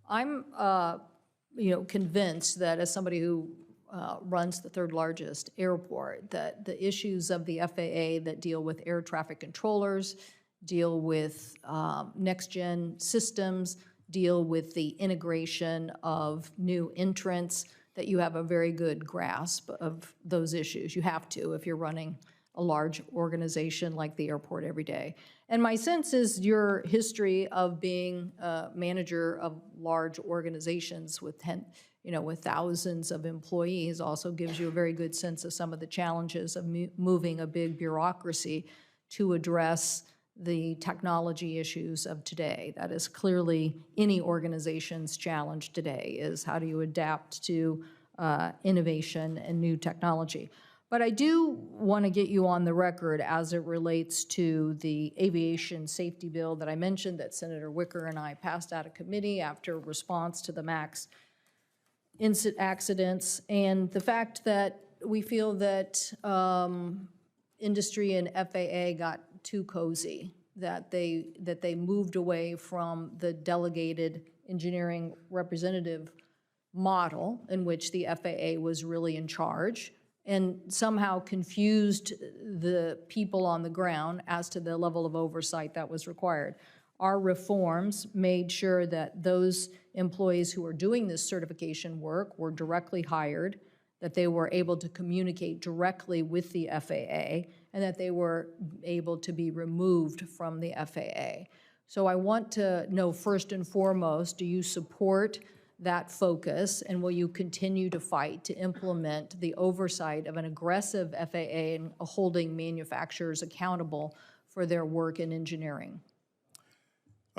I'm, convinced that as somebody who runs the third largest airport, that the issues of the FAA that deal with air traffic controllers, deal with next-gen systems, deal with the integration of new entrants, that you have a very good grasp of those issues. You have to if you're running a large organization like the airport every day. And my sense is your history of being a manager of large organizations with with thousands of employees also gives you a very good sense of some of the challenges of moving a big bureaucracy to address the technology issues of today. That is clearly any organization's challenge today, is how do you adapt to innovation and new technology. But I do want to get you on the record as it relates to the aviation safety bill that I mentioned that Senator Wicker and I passed out of committee after response to the MAX accidents, and the fact that we feel that industry and FAA got too cozy, that they moved away from the delegated engineering representative model in which the FAA was really in charge, and somehow confused the people on the ground as to the level of oversight that was required. Our reforms made sure that those employees who are doing this certification work were directly hired, that they were able to communicate directly with the FAA, and that they were able to be removed from the FAA. So I want to know, first and foremost, do you support that focus, and will you continue to fight to implement the oversight of an aggressive FAA and holding manufacturers accountable for their work in engineering?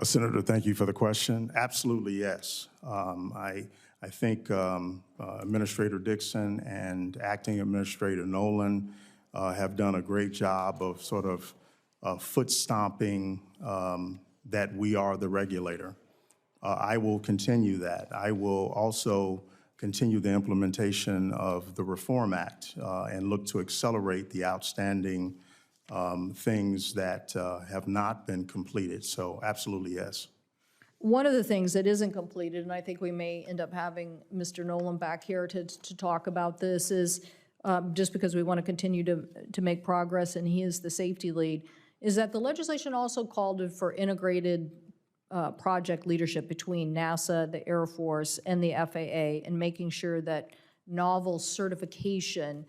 Senator, thank you for the question. Absolutely, yes. I think Administrator Dixon and Acting Administrator Nolan have done a great job of sort of foot stomping that we are the regulator. I will continue that. I will also continue the implementation of the Reform Act and look to accelerate the outstanding things that have not been completed. So absolutely, yes. One of the things that isn't completed, and I think we may end up having Mr. Nolan back here to talk about this, is just because we want to continue to make progress, and he is the safety lead, is that the legislation also called for integrated project leadership between NASA, the Air Force, and the FAA, and making sure that novel certification,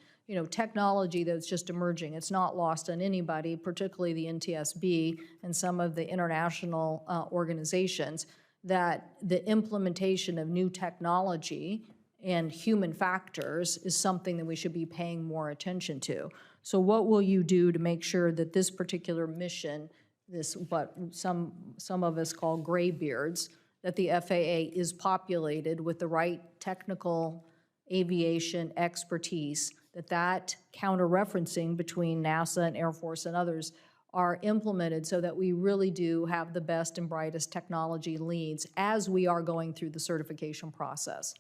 technology that's just emerging, it's not lost on anybody, particularly the NTSB and some of the international organizations, that the implementation of new technology and human factors is something that we should be paying more attention to. So what will you do to make sure that this particular mission, this what some of us call graybeards, that the FAA is populated with the right technical aviation expertise, that counter-referencing between NASA and Air Force and others are implemented so that we really do have the best and brightest technology leads as we are going through the certification process?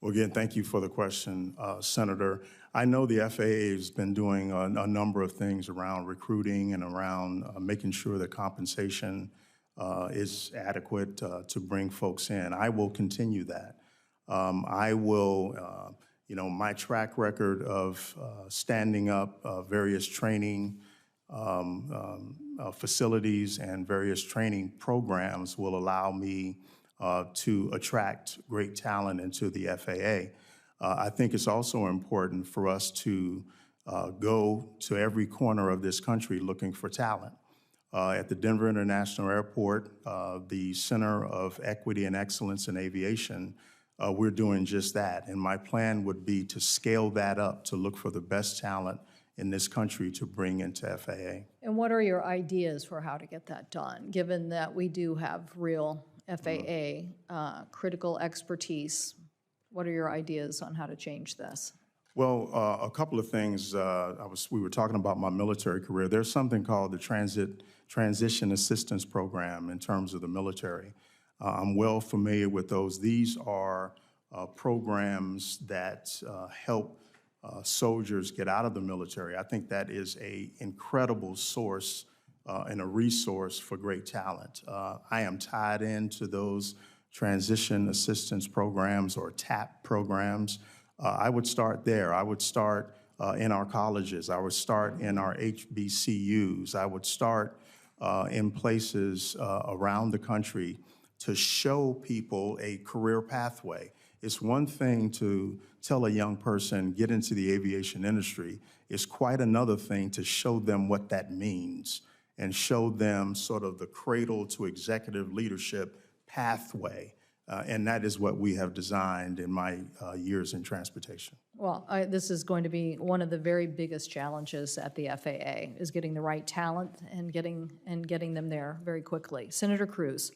Well, again, thank you for the question, Senator. I know the FAA has been doing a number of things around recruiting and around making sure that compensation is adequate to bring folks in. I will continue that. I will, my track record of standing up various training facilities and various training programs will allow me to attract great talent into the FAA. I think it's also important for us to go to every corner of this country looking for talent. At the Denver International Airport, the Center of Equity and Excellence in Aviation, we're doing just that. And my plan would be to scale that up to look for the best talent in this country to bring into FAA. And what are your ideas for how to get that done, given that we do have real FAA critical expertise? What are your ideas on how to change this? Well, a couple of things. We were talking about my military career. There's something called the Transition Assistance Program in terms of the military. I'm well familiar with those. These are programs that help soldiers get out of the military. I think that is an incredible source and a resource for great talent. I am tied into those transition assistance programs or TAP programs. I would start there. I would start in our colleges. I would start in our HBCUs. I would start in places around the country to show people a career pathway. It's one thing to tell a young person, get into the aviation industry. It's quite another thing to show them what that means and show them sort of the cradle to executive leadership pathway. And that is what we have designed in my years in transportation. Well, this is going to be one of the very biggest challenges at the FAA, is getting the right talent and getting them there very quickly. Senator Cruz.